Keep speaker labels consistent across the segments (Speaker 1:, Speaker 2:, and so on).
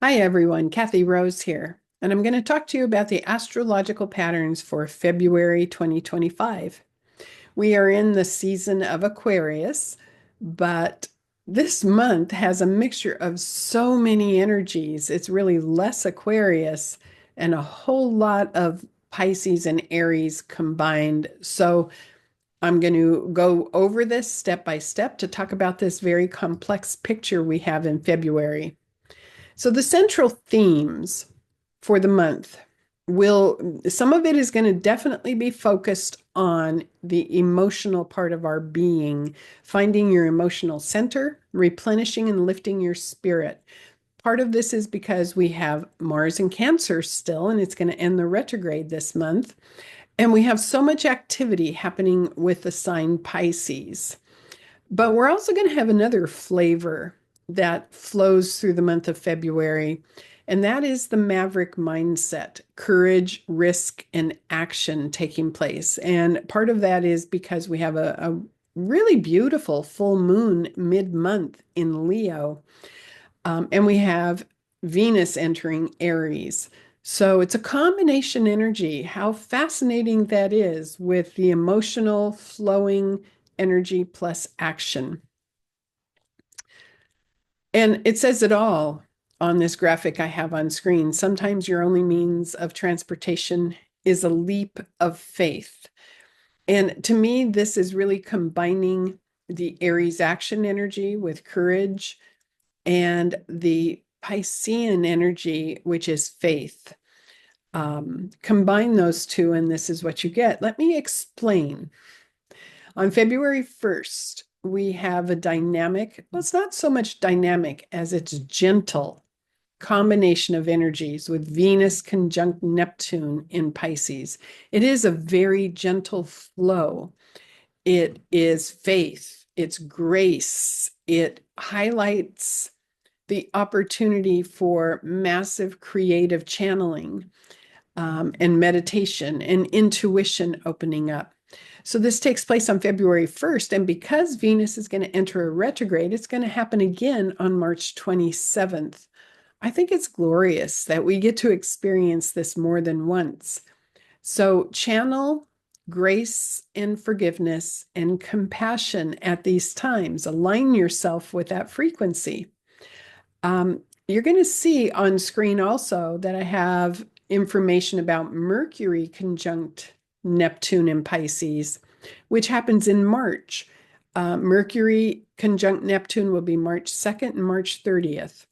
Speaker 1: Hi everyone, Kathy Rose here, and I'm going to talk to you about the astrological patterns for February 2025. We are in the season of Aquarius, but this month has a mixture of so many energies. It's really less Aquarius and a whole lot of Pisces and Aries combined. So I'm going to go over this step by step to talk about this very complex picture we have in February. So the central themes for the month some of it is going to definitely be focused on the emotional part of our being, finding your emotional center, replenishing and lifting your spirit. Part of this is because we have Mars in Cancer still, and it's going to end the retrograde this month. And we have so much activity happening with the sign Pisces. But we're also going to have another flavor that flows through the month of February, and that is the maverick mindset, courage, risk, and action taking place. And part of that is because we have a really beautiful full moon mid-month in Leo, and we have Venus entering Aries. So it's a combination energy. How fascinating that is with the emotional flowing energy plus action. And it says it all on this graphic I have on screen. Sometimes your only means of transportation is a leap of faith. And to me, this is really combining the Aries action energy with courage and the Piscean energy, which is faith. Combine those two, and this is what you get. Let me explain. On February 1st, we have a dynamic, well, it's not so much dynamic as it's gentle combination of energies with Venus conjunct Neptune in Pisces. It is a very gentle flow. It is faith, it's grace, it highlights the opportunity for massive creative channeling, and meditation and intuition opening up. So this takes place on February 1st. And because Venus is going to enter a retrograde, it's going to happen again on March 27th. I think it's glorious that we get to experience this more than once. So channel grace and forgiveness and compassion at these times. Align yourself with that frequency. You're going to see on screen also that I have information about Mercury conjunct Neptune in Pisces, which happens in March. Mercury conjunct Neptune will be March 2nd and March 30th.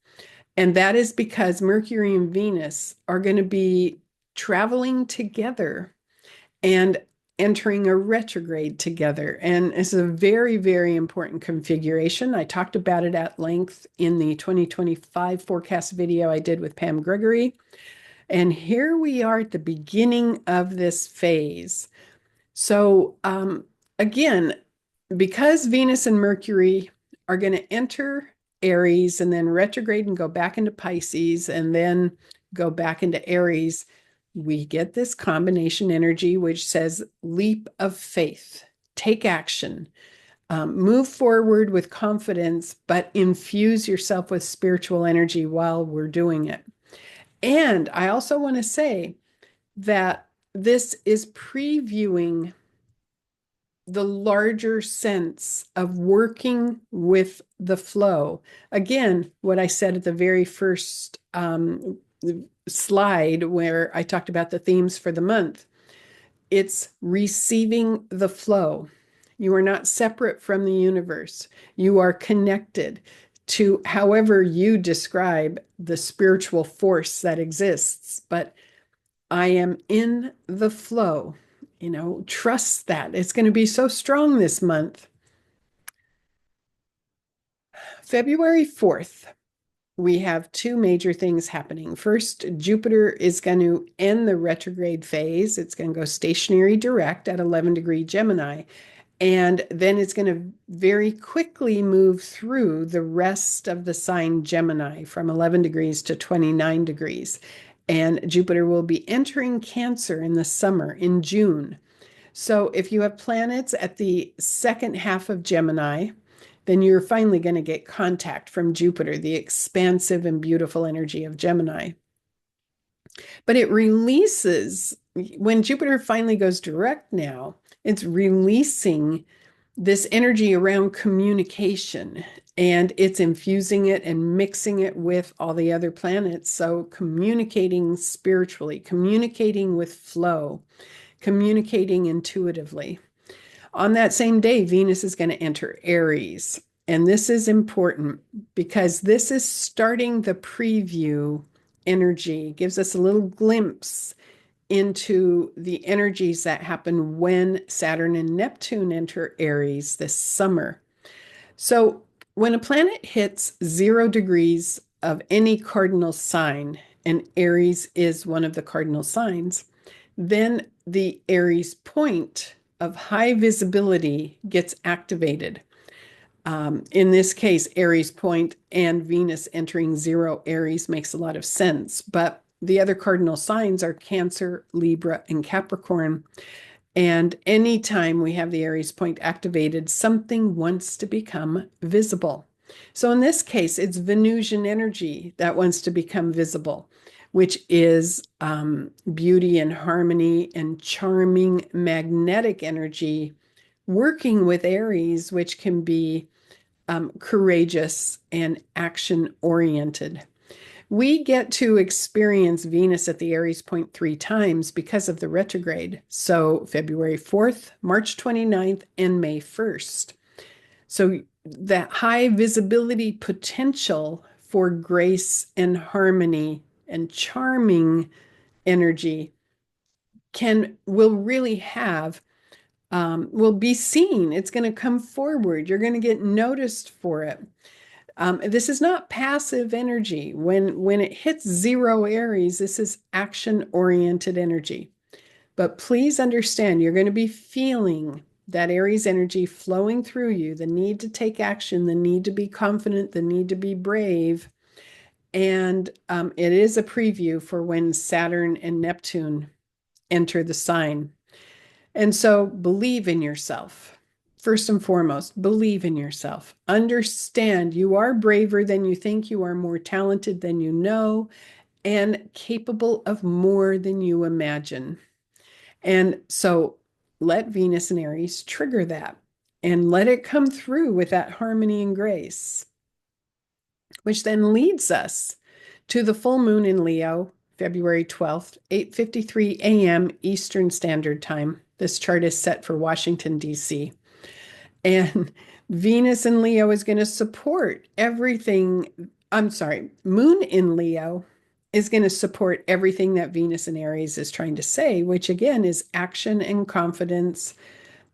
Speaker 1: And that is because Mercury and Venus are going to be traveling together and entering a retrograde together. And it's a very, very important configuration. I talked about it at length in the 2025 forecast video I did with Pam Gregory. And here we are at the beginning of this phase. So, again, because Venus and Mercury are going to enter Aries and then retrograde and go back into Pisces and then go back into Aries, we get this combination energy which says leap of faith, take action, move forward with confidence, but infuse yourself with spiritual energy while we're doing it. And I also want to say that this is previewing the larger sense of working with the flow. Again, what I said at the very first slide where I talked about the themes for the month, it's receiving the flow. You are not separate from the universe. You are connected to however you describe the spiritual force that exists. But I am in the flow. Trust that. It's going to be so strong this month. February 4th, we have two major things happening. First, Jupiter is going to end the retrograde phase. It's going to go stationary direct at 11-degree Gemini. And then it's going to very quickly move through the rest of the sign Gemini from 11 degrees to 29 degrees. And Jupiter will be entering Cancer in the summer in June. So if you have planets at the second half of Gemini, then you're finally going to get contact from Jupiter, the expansive and beautiful energy of Gemini. But it releases, when Jupiter finally goes direct now, it's releasing this energy around communication, and it's infusing it and mixing it with all the other planets. So communicating spiritually, communicating with flow, communicating intuitively. On that same day, Venus is going to enter Aries. And this is important because this is starting the preview energy, gives us a little glimpse into the energies that happen when Saturn and Neptune enter Aries this summer. So when a planet hits 0 degrees of any cardinal sign, and Aries is one of the cardinal signs, then the Aries point of high visibility gets activated. In this case, Aries point and Venus entering 0 Aries makes a lot of sense, but the other cardinal signs are Cancer, Libra, and Capricorn. And anytime we have the Aries point activated, something wants to become visible. So in this case, it's Venusian energy that wants to become visible, which is beauty and harmony and charming magnetic energy working with Aries, which can be courageous and action oriented. We get to experience Venus at the Aries point 3 times because of the retrograde. So February 4th, March 29th, and May 1st. So that high visibility potential for grace and harmony and charming energy will really have will be seen. It's going to come forward. You're going to get noticed for it. This is not passive energy. When it hits 0 Aries, this is action-oriented energy. But please understand, you're going to be feeling that Aries energy flowing through you, the need to take action, the need to be confident, the need to be brave. And it is a preview for when Saturn and Neptune enter the sign. And so believe in yourself. First and foremost, believe in yourself. Understand you are braver than you think, you are more talented than you know, and capable of more than you imagine. And so let Venus and Aries trigger that and let it come through with that harmony and grace, which then leads us to the full moon in Leo, February 12th, 8:53 a.m. Eastern Standard Time. This chart is set for Washington, D.C. And Venus in Leo is going to support everything. I'm sorry, Moon in Leo is going to support everything that Venus in Aries is trying to say, which again is action and confidence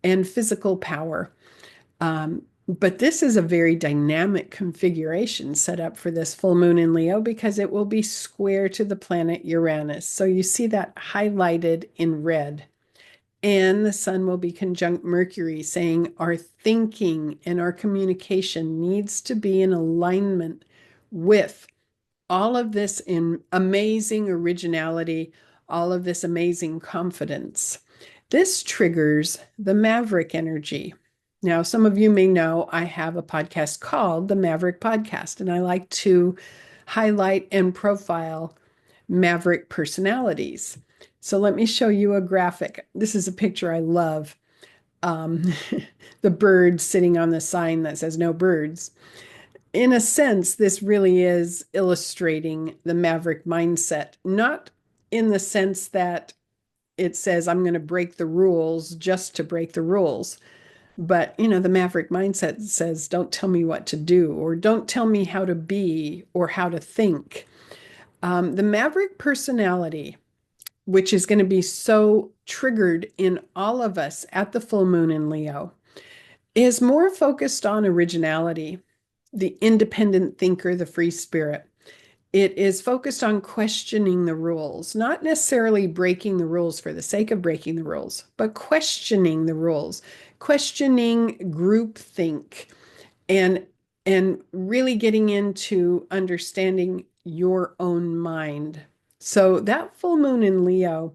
Speaker 1: and physical power. But this is a very dynamic configuration set up for this full moon in Leo because it will be square to the planet Uranus. So you see that highlighted in red. And the sun will be conjunct Mercury, saying our thinking and our communication needs to be in alignment with all of this in amazing originality, all of this amazing confidence. This triggers the Maverick energy. Now, some of you may know I have a podcast called the Maverick Podcast, and I like to highlight and profile Maverick personalities. So let me show you a graphic. This is a picture I love. Um, the bird sitting on the sign that says no birds. In a sense, this really is illustrating the Maverick mindset, not in the sense that it says, I'm going to break the rules just to break the rules. But, the Maverick mindset says, don't tell me what to do, or don't tell me how to be or how to think. The Maverick personality, which is going to be so triggered in all of us at the full moon in Leo, is more focused on originality, the independent thinker, the free spirit. It is focused on questioning the rules, not necessarily breaking the rules for the sake of breaking the rules, but questioning the rules, questioning groupthink, and really getting into understanding your own mind. So that full moon in Leo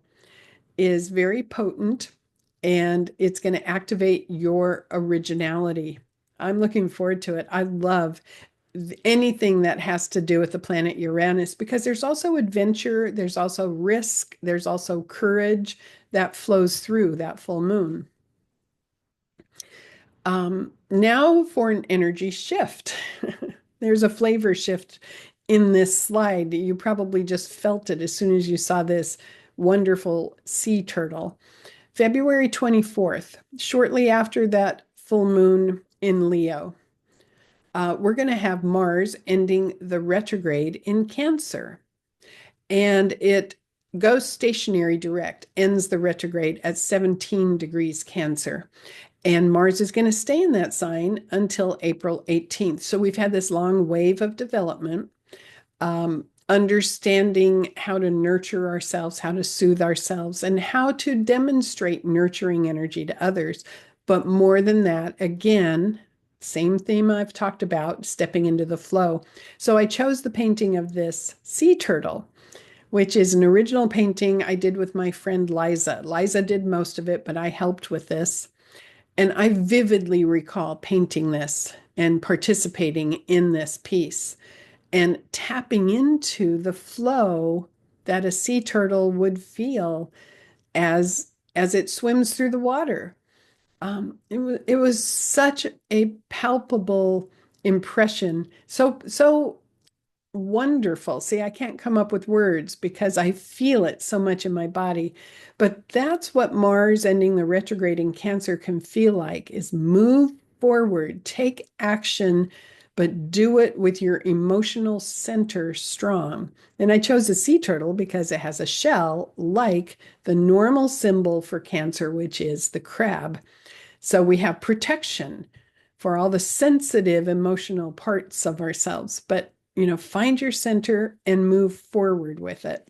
Speaker 1: is very potent, and it's going to activate your originality. I'm looking forward to it. I love anything that has to do with the planet Uranus because there's also adventure, there's also risk, there's also courage that flows through that full moon. Now for an energy shift. There's a flavor shift in this slide. You probably just felt it as soon as you saw this wonderful sea turtle. February 24th, shortly after that full moon in Leo, we're going to have Mars ending the retrograde in Cancer. And it goes stationary direct, ends the retrograde at 17 degrees Cancer. And Mars is going to stay in that sign until April 18th. So we've had this long wave of development, understanding how to nurture ourselves, how to soothe ourselves, and how to demonstrate nurturing energy to others. But more than that, again, same theme I've talked about, stepping into the flow. So I chose the painting of this sea turtle, which is an original painting I did with my friend Liza. Liza did most of it, but I helped with this. And I vividly recall painting this and participating in this piece and tapping into the flow that a sea turtle would feel as it swims through the water. It was such a palpable impression, so wonderful. See, I can't come up with words because I feel it so much in my body. But that's what Mars ending the retrograde in Cancer can feel like is move forward, take action, but do it with your emotional center strong. And I chose a sea turtle because it has a shell like the normal symbol for Cancer, which is the crab. So we have protection for all the sensitive emotional parts of ourselves. But, find your center and move forward with it.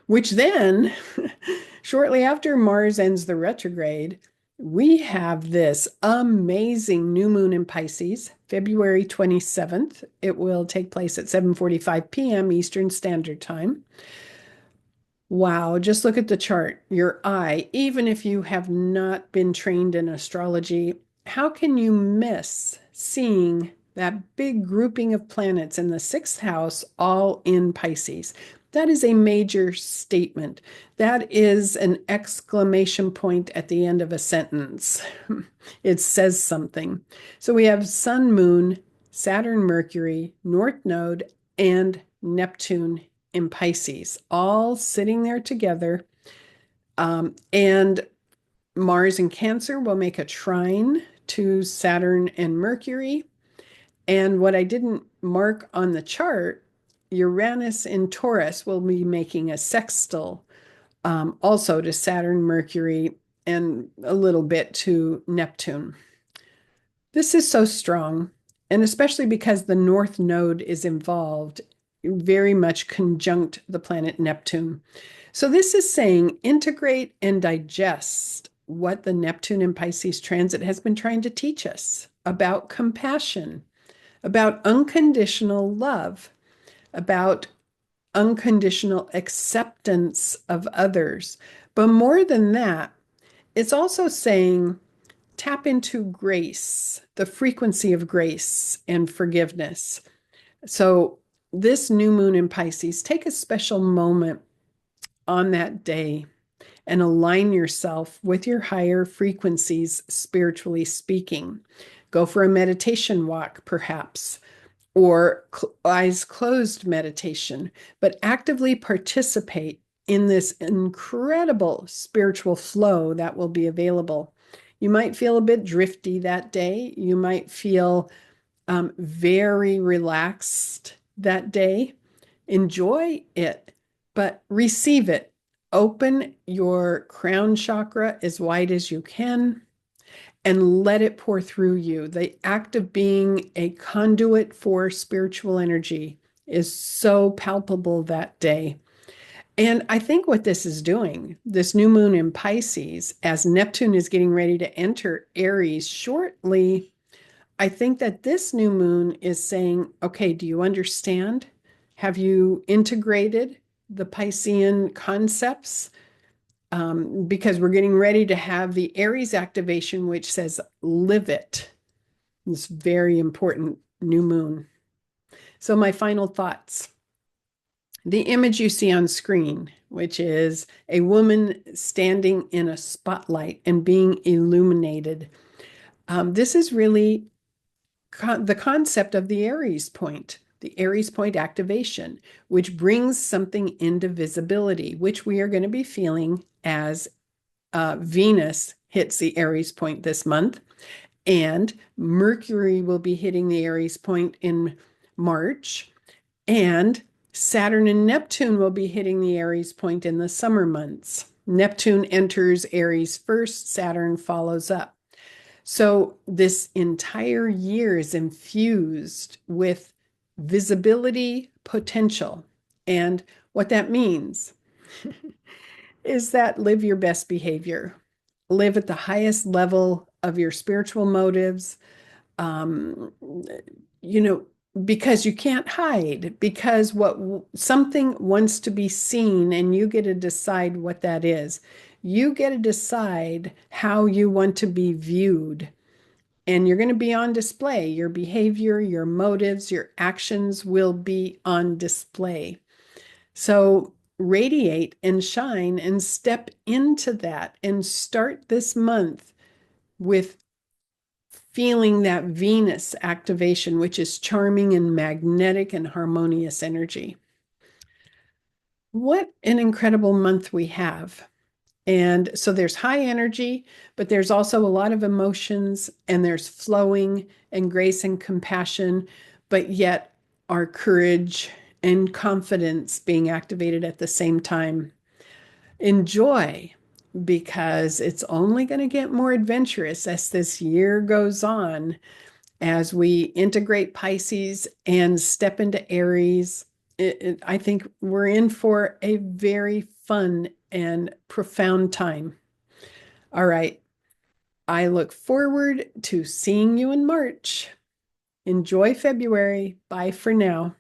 Speaker 1: Which then, shortly after Mars ends the retrograde, we have this amazing new moon in Pisces, February 27th. It will take place at 7:45 p.m. Eastern Standard Time. Wow, just look at the chart. Your eye, even if you have not been trained in astrology, how can you miss seeing that big grouping of planets in the sixth house all in Pisces? That is a major statement. That is an exclamation point at the end of a sentence. It says something. So we have Sun, Moon, Saturn, Mercury, North Node, and Neptune in Pisces, all sitting there together. And Mars in Cancer will make a trine to Saturn and Mercury. And what I didn't mark on the chart, Uranus in Taurus will be making a sextile also to Saturn, Mercury, and a little bit to Neptune. This is so strong, and especially because the North Node is involved, very much conjunct the planet Neptune. So this is saying integrate and digest what the Neptune and Pisces transit has been trying to teach us about compassion, about unconditional love, about unconditional acceptance of others. But more than that, it's also saying tap into grace, the frequency of grace and forgiveness. So, this new moon in Pisces, take a special moment on that day and align yourself with your higher frequencies, spiritually speaking. Go for a meditation walk, perhaps, or eyes closed meditation, but actively participate in this incredible spiritual flow that will be available. You might feel a bit drifty that day. You might feel very relaxed that day. Enjoy it, but receive it. Open your crown chakra as wide as you can and let it pour through you. The act of being a conduit for spiritual energy is so palpable that day. And I think what this is doing, this new moon in Pisces, as Neptune is getting ready to enter Aries shortly, I think that this new moon is saying, okay, do you understand? Have you integrated the Piscean concepts? because we're getting ready to have the Aries activation, which says live it. It's very important new moon. So my final thoughts. The image you see on screen, which is a woman standing in a spotlight and being illuminated. This is really the concept of the Aries point activation, which brings something into visibility, which we are going to be feeling as Venus hits the Aries point this month. And Mercury will be hitting the Aries point in March. And Saturn and Neptune will be hitting the Aries point in the summer months. Neptune enters Aries first, Saturn follows up. So this entire year is infused with visibility potential. And what that means is that live your best behavior, live at the highest level of your spiritual motives, um, you know, because you can't hide, because what something wants to be seen and you get to decide what that is. You get to decide how you want to be viewed. And you're going to be on display. Your behavior, your motives, your actions will be on display. So radiate and shine and step into that and start this month with feeling that Venus activation, which is charming and magnetic and harmonious energy. What an incredible month we have. And so there's high energy, but there's also a lot of emotions and there's flowing and grace and compassion, but yet our courage and confidence being activated at the same time. Enjoy because it's only going to get more adventurous as this year goes on, as we integrate Pisces and step into Aries. I think we're in for a very fun and profound time. All right. I look forward to seeing you in March. Enjoy February. Bye for now.